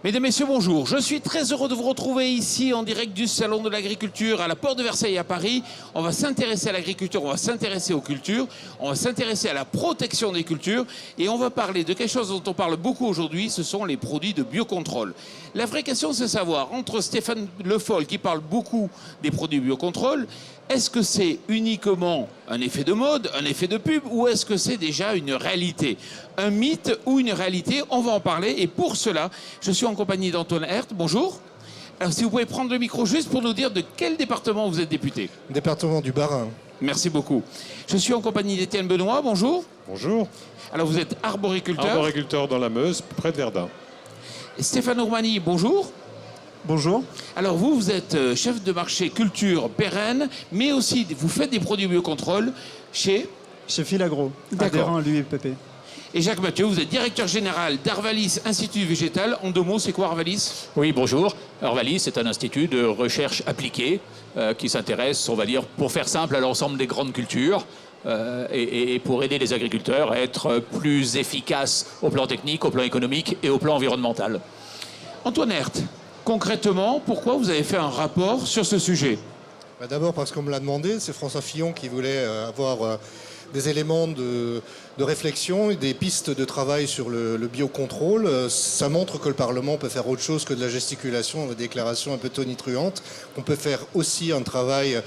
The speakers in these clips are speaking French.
Mesdames, Messieurs, bonjour. Je suis très heureux de vous retrouver ici en direct du Salon de l'Agriculture à la Porte de Versailles à Paris. On va s'intéresser à l'agriculture, on va s'intéresser aux cultures, on va s'intéresser à la protection des cultures et on va parler de quelque chose dont on parle beaucoup aujourd'hui, ce sont les produits de biocontrôle. La vraie question, c'est de savoir, entre Stéphane Le Foll qui parle beaucoup des produits de biocontrôle, est-ce que c'est uniquement un effet de mode, un effet de pub, ou est-ce que c'est déjà une réalité? Un mythe ou une réalité? On va en parler. Et pour cela, je suis en compagnie d'Antoine Herth. Bonjour. Alors, si vous pouvez prendre le micro juste pour nous dire de quel département vous êtes député? Département du Bas-Rhin. Merci beaucoup. Je suis en compagnie d'Étienne Benoît. Bonjour. Bonjour. Alors, vous êtes arboriculteur. Arboriculteur dans la Meuse, près de Verdun. Et Stéphane Ourmani, bonjour. Bonjour. Alors vous êtes chef de marché culture pérenne, mais aussi vous faites des produits biocontrôle chez Filagro, adhérent à l'UIPP. Et Jacques Mathieu, vous êtes directeur général d'Arvalis Institut Végétal. En deux mots, c'est quoi Arvalis? Oui, bonjour. Arvalis est un institut de recherche appliquée qui s'intéresse, on va dire, pour faire simple, à l'ensemble des grandes cultures et pour aider les agriculteurs à être plus efficaces au plan technique, au plan économique et au plan environnemental. Antoine Herth, concrètement, pourquoi vous avez fait un rapport sur ce sujet? D'abord parce qu'on me l'a demandé, c'est François Fillon qui voulait avoir des éléments de réflexion et des pistes de travail sur le biocontrôle. Ça montre que le Parlement peut faire autre chose que de la gesticulation, des déclarations un peu tonitruantes. On peut faire aussi un travail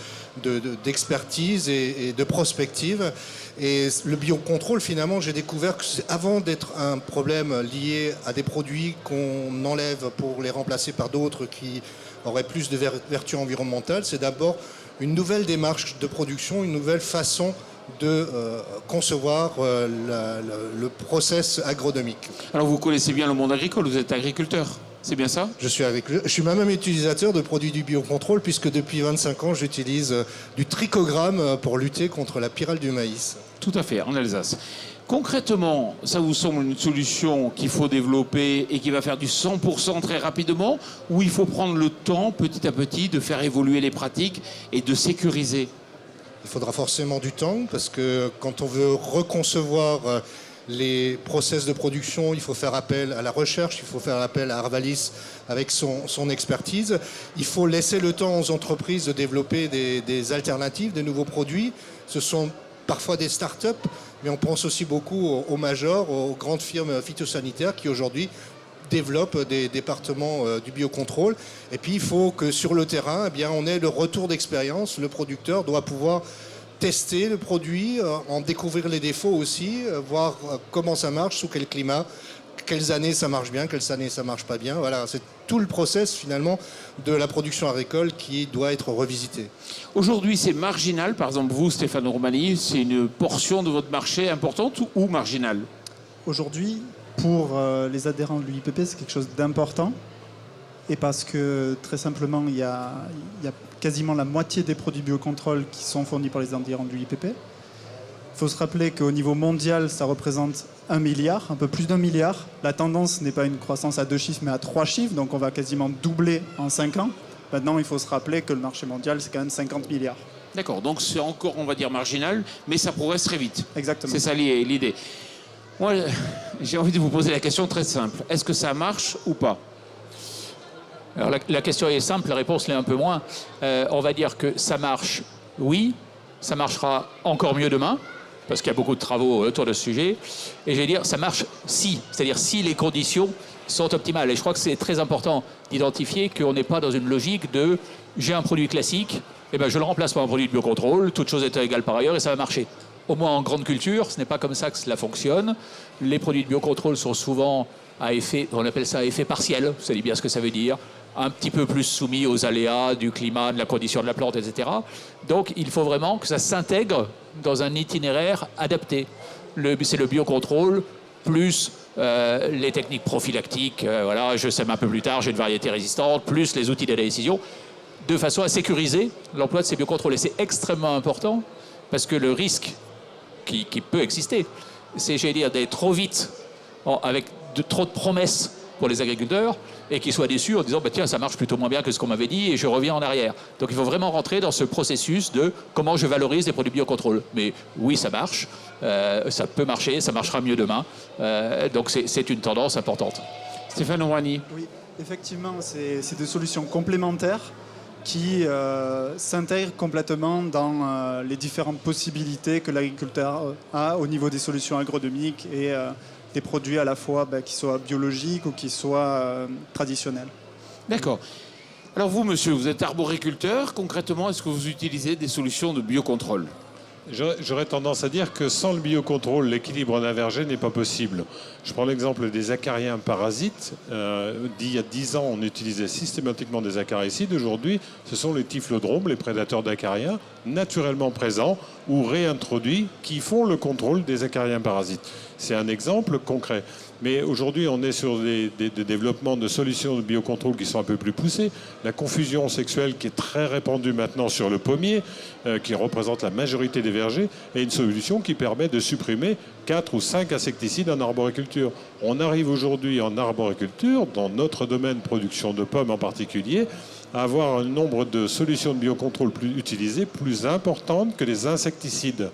d'expertise et de prospective. Et le biocontrôle, finalement, j'ai découvert que avant d'être un problème lié à des produits qu'on enlève pour les remplacer par d'autres qui auraient plus de vertus environnementales, c'est d'abord une nouvelle démarche de production, une nouvelle façon de concevoir le process agronomique. Alors vous connaissez bien le monde agricole, vous êtes agriculteur, c'est bien ça? Je suis moi-même utilisateur de produits du biocontrôle puisque depuis 25 ans j'utilise du trichogramme pour lutter contre la pyrale du maïs. Tout à fait, en Alsace. Concrètement, ça vous semble une solution qu'il faut développer et qui va faire du 100% très rapidement, ou il faut prendre le temps petit à petit de faire évoluer les pratiques et de sécuriser? Il faudra forcément du temps parce que quand on veut reconcevoir les process de production, il faut faire appel à la recherche, il faut faire appel à Arvalis avec son expertise. Il faut laisser le temps aux entreprises de développer des alternatives, des nouveaux produits. Ce sont parfois des start-up, mais on pense aussi beaucoup aux majors, aux grandes firmes phytosanitaires qui aujourd'hui développent des départements du biocontrôle. Et puis il faut que sur le terrain, eh bien, on ait le retour d'expérience. Le producteur doit pouvoir tester le produit, en découvrir les défauts aussi, voir comment ça marche, sous quel climat, quelles années ça marche bien, quelles années ça marche pas bien. Voilà, c'est tout le process finalement de la production agricole qui doit être revisité. Aujourd'hui, c'est marginal. Par exemple, vous, Stéphane Ourmani, c'est une portion de votre marché importante ou marginale? Aujourd'hui, pour les adhérents de l'UIPP, c'est quelque chose d'important. Et parce que, très simplement, il y a quasiment la moitié des produits biocontrôle qui sont fournis par les adhérents de l'UIPP. Il faut se rappeler qu'au niveau mondial, ça représente 1 milliard, un peu plus d'1 milliard. La tendance n'est pas une croissance à 2 chiffres, mais à 3 chiffres. Donc on va quasiment doubler en 5 ans. Maintenant, il faut se rappeler que le marché mondial, c'est quand même 50 milliards. D'accord, donc c'est encore, on va dire, marginal, mais ça progresse très vite. Exactement. C'est ça l'idée. Moi, j'ai envie de vous poser la question très simple. Est-ce que ça marche ou pas? Alors la question est simple, la réponse l'est un peu moins. On va dire que ça marche, oui, ça marchera encore mieux demain, parce qu'il y a beaucoup de travaux autour de ce sujet. Et je vais dire, ça marche si, c'est-à-dire si les conditions sont optimales. Et je crois que c'est très important d'identifier qu'on n'est pas dans une logique de j'ai un produit classique, et ben je le remplace par un produit de biocontrôle, toute chose étant égale par ailleurs, et ça va marcher. Au moins en grande culture, ce n'est pas comme ça que cela fonctionne. Les produits de biocontrôle sont souvent à effet, on appelle ça effet partiel, vous savez bien ce que ça veut dire, un petit peu plus soumis aux aléas du climat, de la condition de la plante, etc. Donc il faut vraiment que ça s'intègre dans un itinéraire adapté. C'est le biocontrôle plus les techniques prophylactiques, voilà, je sème un peu plus tard, j'ai une variété résistante, plus les outils de la décision, de façon à sécuriser l'emploi de ces biocontrôles. Et c'est extrêmement important parce que le risque qui peut exister, c'est, j'allais dire, d'aller trop vite avec trop de promesses pour les agriculteurs et qu'ils soient déçus en disant bah, tiens, ça marche plutôt moins bien que ce qu'on m'avait dit et je reviens en arrière. Donc il faut vraiment rentrer dans ce processus de comment je valorise les produits biocontrôle. Mais oui, ça marche, ça peut marcher, ça marchera mieux demain. Donc c'est une tendance importante. Stéphane Ouani. Oui, effectivement, c'est des solutions complémentaires qui s'intègrent complètement dans les différentes possibilités que l'agriculteur a au niveau des solutions agronomiques et des produits à la fois qui soient biologiques ou qui soient traditionnels. D'accord. Alors vous, monsieur, vous êtes arboriculteur. Concrètement, est-ce que vous utilisez des solutions de biocontrôle? J'aurais tendance à dire que sans le biocontrôle, l'équilibre d'un verger n'est pas possible. Je prends l'exemple des acariens parasites. Il y a 10 ans, on utilisait systématiquement des acaricides. Aujourd'hui, ce sont les typhlodromes, les prédateurs d'acariens, naturellement présents ou réintroduits, qui font le contrôle des acariens parasites. C'est un exemple concret. Mais aujourd'hui, on est sur des développements de solutions de biocontrôle qui sont un peu plus poussées. La confusion sexuelle qui est très répandue maintenant sur le pommier, qui représente la majorité des vergers, est une solution qui permet de supprimer 4 ou 5 insecticides en arboriculture. On arrive aujourd'hui en arboriculture, dans notre domaine production de pommes en particulier, à avoir un nombre de solutions de biocontrôle utilisées plus importantes que les insecticides.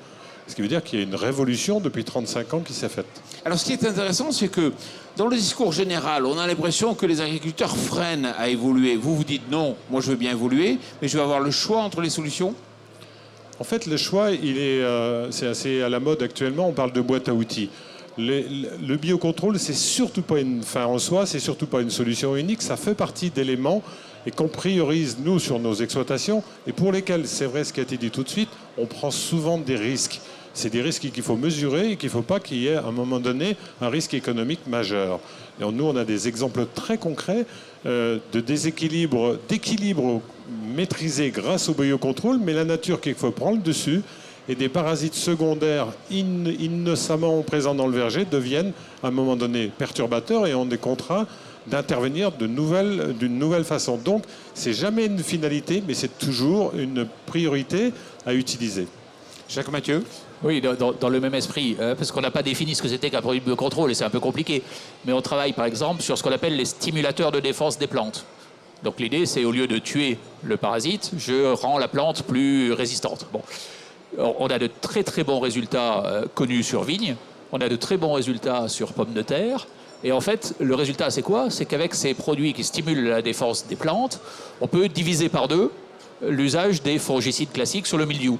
Ce qui veut dire qu'il y a une révolution depuis 35 ans qui s'est faite. Alors ce qui est intéressant, c'est que dans le discours général, on a l'impression que les agriculteurs freinent à évoluer. Vous vous dites non, moi je veux bien évoluer, mais je vais avoir le choix entre les solutions. En fait, le choix, c'est assez à la mode actuellement. On parle de boîte à outils. Le biocontrôle, c'est surtout pas une fin en soi, c'est surtout pas une solution unique. Ça fait partie d'éléments et qu'on priorise, nous, sur nos exploitations, et pour lesquels, c'est vrai ce qui a été dit tout de suite, on prend souvent des risques. C'est des risques qu'il faut mesurer et qu'il ne faut pas qu'il y ait, à un moment donné, un risque économique majeur. Et nous, on a des exemples très concrets de d'équilibre maîtrisé grâce au biocontrôle, mais la nature qu'il faut prendre le dessus, et des parasites secondaires innocemment présents dans le verger deviennent, à un moment donné, perturbateurs et on est contraint d'intervenir d'une nouvelle façon. Donc, c'est jamais une finalité, mais c'est toujours une priorité à utiliser. Jacques Mathieu. Oui, dans le même esprit, parce qu'on n'a pas défini ce que c'était qu'un produit de biocontrôle et c'est un peu compliqué. Mais on travaille par exemple sur ce qu'on appelle les stimulateurs de défense des plantes. Donc l'idée, c'est au lieu de tuer le parasite, je rends la plante plus résistante. Bon. On a de très très bons résultats connus sur vigne, on a de très bons résultats sur pommes de terre. Et en fait, le résultat, c'est quoi? C'est qu'avec ces produits qui stimulent la défense des plantes, on peut diviser par 2 l'usage des fongicides classiques sur le mildiou.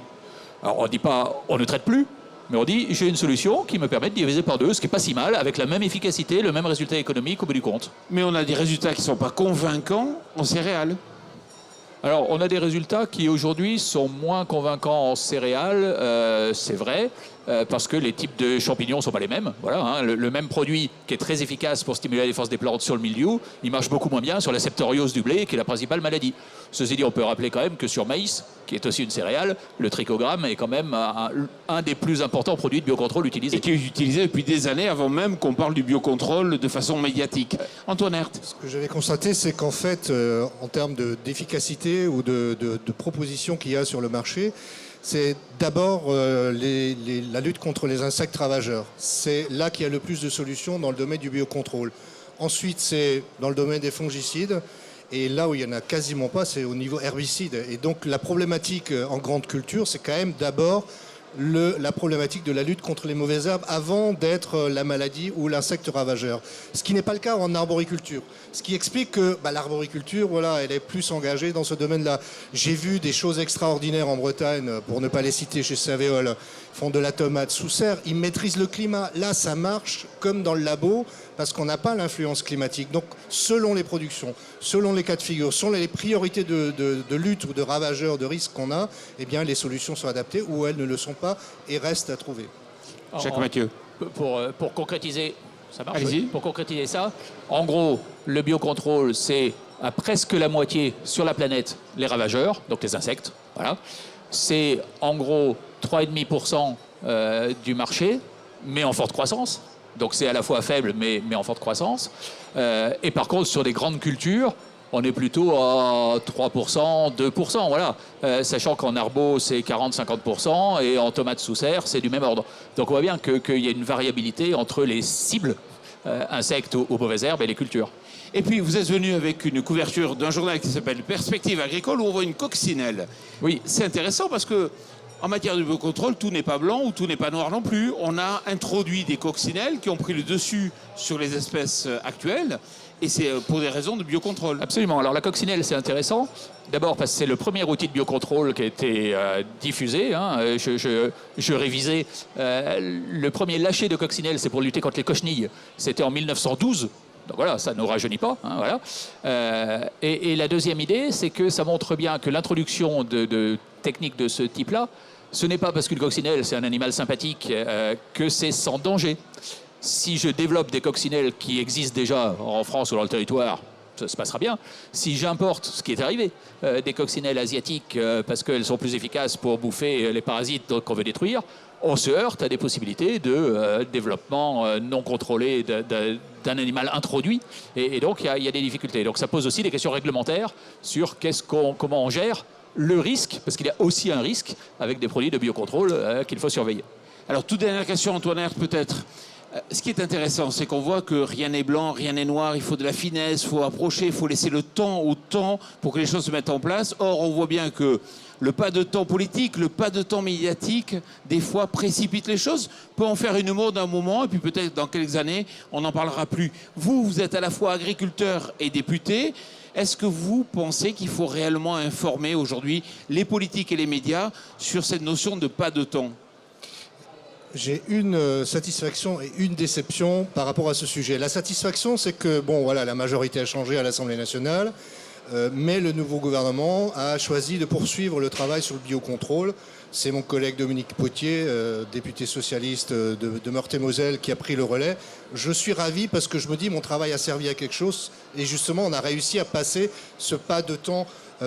Alors on ne dit pas, on ne traite plus, mais on dit, j'ai une solution qui me permet de diviser par 2, ce qui n'est pas si mal, avec la même efficacité, le même résultat économique au bout du compte. Mais on a des résultats qui ne sont pas convaincants en céréales. Alors, on a des résultats qui aujourd'hui sont moins convaincants en céréales, c'est vrai, parce que les types de champignons ne sont pas les mêmes. Voilà, hein, le même produit qui est très efficace pour stimuler la défense des plantes sur le mildiou, il marche beaucoup moins bien sur la septoriose du blé, qui est la principale maladie. Ceci dit, on peut rappeler quand même que sur maïs, qui est aussi une céréale, le trichogramme est quand même un des plus importants produits de biocontrôle utilisés. Et qui est utilisé depuis des années, avant même qu'on parle du biocontrôle de façon médiatique. Antoine Herth. Ce que j'avais constaté, c'est qu'en fait, en termes d'efficacité ou de propositions qu'il y a sur le marché, c'est d'abord la lutte contre les insectes ravageurs. C'est là qu'il y a le plus de solutions dans le domaine du biocontrôle. Ensuite, c'est dans le domaine des fongicides. Et là où il n'y en a quasiment pas, c'est au niveau herbicide. Et donc la problématique en grande culture, c'est quand même d'abord la problématique de la lutte contre les mauvaises herbes avant d'être la maladie ou l'insecte ravageur. Ce qui n'est pas le cas en arboriculture. Ce qui explique que l'arboriculture, voilà, elle est plus engagée dans ce domaine-là. J'ai vu des choses extraordinaires en Bretagne, pour ne pas les citer, chez Savéol. Ils font de la tomate sous serre, ils maîtrisent le climat. Là, ça marche comme dans le labo, parce qu'on n'a pas l'influence climatique. Donc, selon les productions, selon les cas de figure, selon les priorités de lutte ou de ravageurs, de risques qu'on a, eh bien, les solutions sont adaptées ou elles ne le sont pas et restent à trouver. Jacques Mathieu. Pour concrétiser, ça marche. Allez-y. Pour concrétiser ça, en gros, le biocontrôle, c'est à presque la moitié sur la planète les ravageurs, donc les insectes. Voilà. C'est en gros 3,5% du marché, mais en forte croissance. Donc c'est à la fois faible, mais en forte croissance. Et par contre, sur des grandes cultures, on est plutôt à 3%, 2%, voilà. Sachant qu'en arbo, c'est 40-50%, et en tomates sous serre, c'est du même ordre. Donc on voit bien qu'il y a une variabilité entre les cibles, insectes aux mauvaises herbes, et les cultures. Et puis, vous êtes venu avec une couverture d'un journal qui s'appelle Perspective agricole, où on voit une coccinelle. Oui. C'est intéressant parce que, en matière de biocontrôle, tout n'est pas blanc ou tout n'est pas noir non plus. On a introduit des coccinelles qui ont pris le dessus sur les espèces actuelles. Et c'est pour des raisons de biocontrôle. Absolument. Alors la coccinelle, c'est intéressant. D'abord parce que c'est le premier outil de biocontrôle qui a été diffusé. Hein. Je révisais. Le premier lâcher de coccinelle, c'est pour lutter contre les cochenilles. C'était en 1912. Donc voilà, ça ne nous rajeunit pas. Hein, voilà. Et la deuxième idée, c'est que ça montre bien que l'introduction de techniques de ce type-là, ce n'est pas parce qu'une coccinelle, c'est un animal sympathique, que c'est sans danger. Si je développe des coccinelles qui existent déjà en France ou dans le territoire, ça se passera bien. Si j'importe, ce qui est arrivé, des coccinelles asiatiques parce qu'elles sont plus efficaces pour bouffer les parasites qu'on veut détruire, on se heurte à des possibilités de développement non contrôlé d'un animal introduit. Et donc, il y a des difficultés. Donc, ça pose aussi des questions réglementaires sur comment on gère le risque, parce qu'il y a aussi un risque avec des produits de biocontrôle qu'il faut surveiller. Alors, toute dernière question, Antoine Herth, peut-être. Ce qui est intéressant, c'est qu'on voit que rien n'est blanc, rien n'est noir, il faut de la finesse, il faut approcher, il faut laisser le temps au temps pour que les choses se mettent en place. Or, on voit bien que le pas de temps politique, le pas de temps médiatique, des fois précipite les choses, peut en faire une mode d'un moment, et puis peut-être dans quelques années, on n'en parlera plus. Vous êtes à la fois agriculteur et député. Est-ce que vous pensez qu'il faut réellement informer aujourd'hui les politiques et les médias sur cette notion de pas de temps ? J'ai une satisfaction et une déception par rapport à ce sujet. La satisfaction, c'est que bon, voilà, la majorité a changé à l'Assemblée nationale, mais le nouveau gouvernement a choisi de poursuivre le travail sur le biocontrôle. C'est mon collègue Dominique Potier, député socialiste de Meurthe-et-Moselle, qui a pris le relais. Je suis ravi parce que je me dis mon travail a servi à quelque chose et justement on a réussi à passer ce pas de temps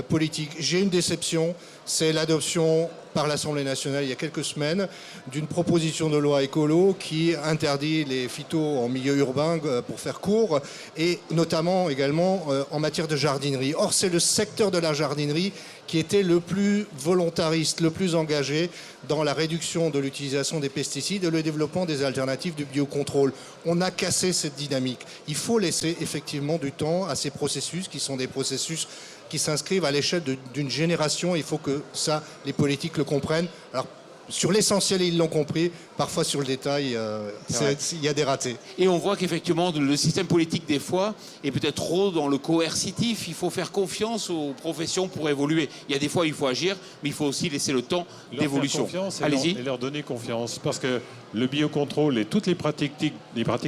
politique. J'ai une déception, c'est l'adoption par l'Assemblée nationale il y a quelques semaines d'une proposition de loi écolo qui interdit les phytos en milieu urbain pour faire court et notamment également en matière de jardinerie. Or c'est le secteur de la jardinerie qui était le plus volontariste, le plus engagé dans la réduction de l'utilisation des pesticides et le développement des alternatives du biocontrôle. On a cassé cette dynamique. Il faut laisser effectivement du temps à ces processus qui sont des processus qui s'inscrivent à l'échelle d'une génération. Il faut que ça, les politiques le comprennent. Alors, sur l'essentiel, ils l'ont compris. Parfois, sur le détail, il y a des ratés. Et on voit qu'effectivement, le système politique, des fois, est peut-être trop dans le coercitif. Il faut faire confiance aux professions pour évoluer. Il y a des fois, il faut agir, mais il faut aussi laisser le temps d'évolution. Allez-y. Et leur donner confiance. Parce que le biocontrôle et toutes les pratiques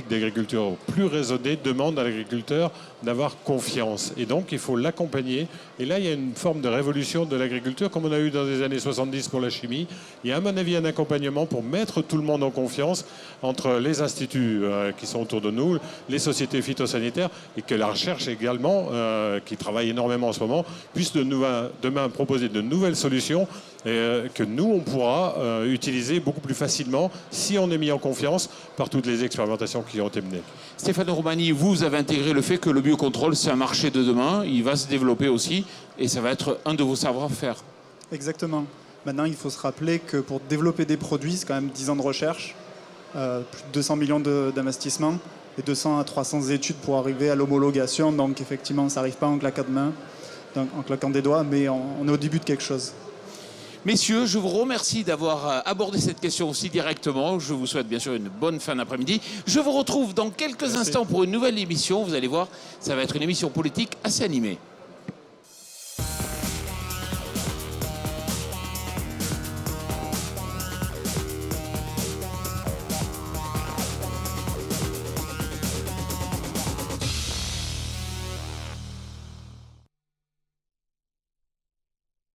d'agriculture plus raisonnées demandent à l'agriculteur d'avoir confiance. Et donc, il faut l'accompagner. Et là, il y a une forme de révolution de l'agriculture, comme on a eu dans les années 70 pour la chimie. Il y a, à mon avis, un accompagnement pour mettre tout le monde en confiance entre les instituts qui sont autour de nous, les sociétés phytosanitaires, et que la recherche également, qui travaille énormément en ce moment, puisse demain proposer de nouvelles solutions que nous, on pourra utiliser beaucoup plus facilement si on est mis en confiance par toutes les expérimentations qui ont été menées. Stéphane Romani, vous avez intégré le fait que le biocontrôle, c'est un marché de demain, il va se développer aussi, et ça va être un de vos savoir-faire. Exactement. Maintenant, il faut se rappeler que pour développer des produits, c'est quand même 10 ans de recherche, plus de 200 millions d'investissements et 200 à 300 études pour arriver à l'homologation. Donc effectivement, ça n'arrive pas en claquant de main, en claquant des doigts, mais on est au début de quelque chose. Messieurs, je vous remercie d'avoir abordé cette question aussi directement. Je vous souhaite bien sûr une bonne fin d'après-midi. Je vous retrouve dans quelques instants pour une nouvelle émission. Vous allez voir, ça va être une émission politique assez animée.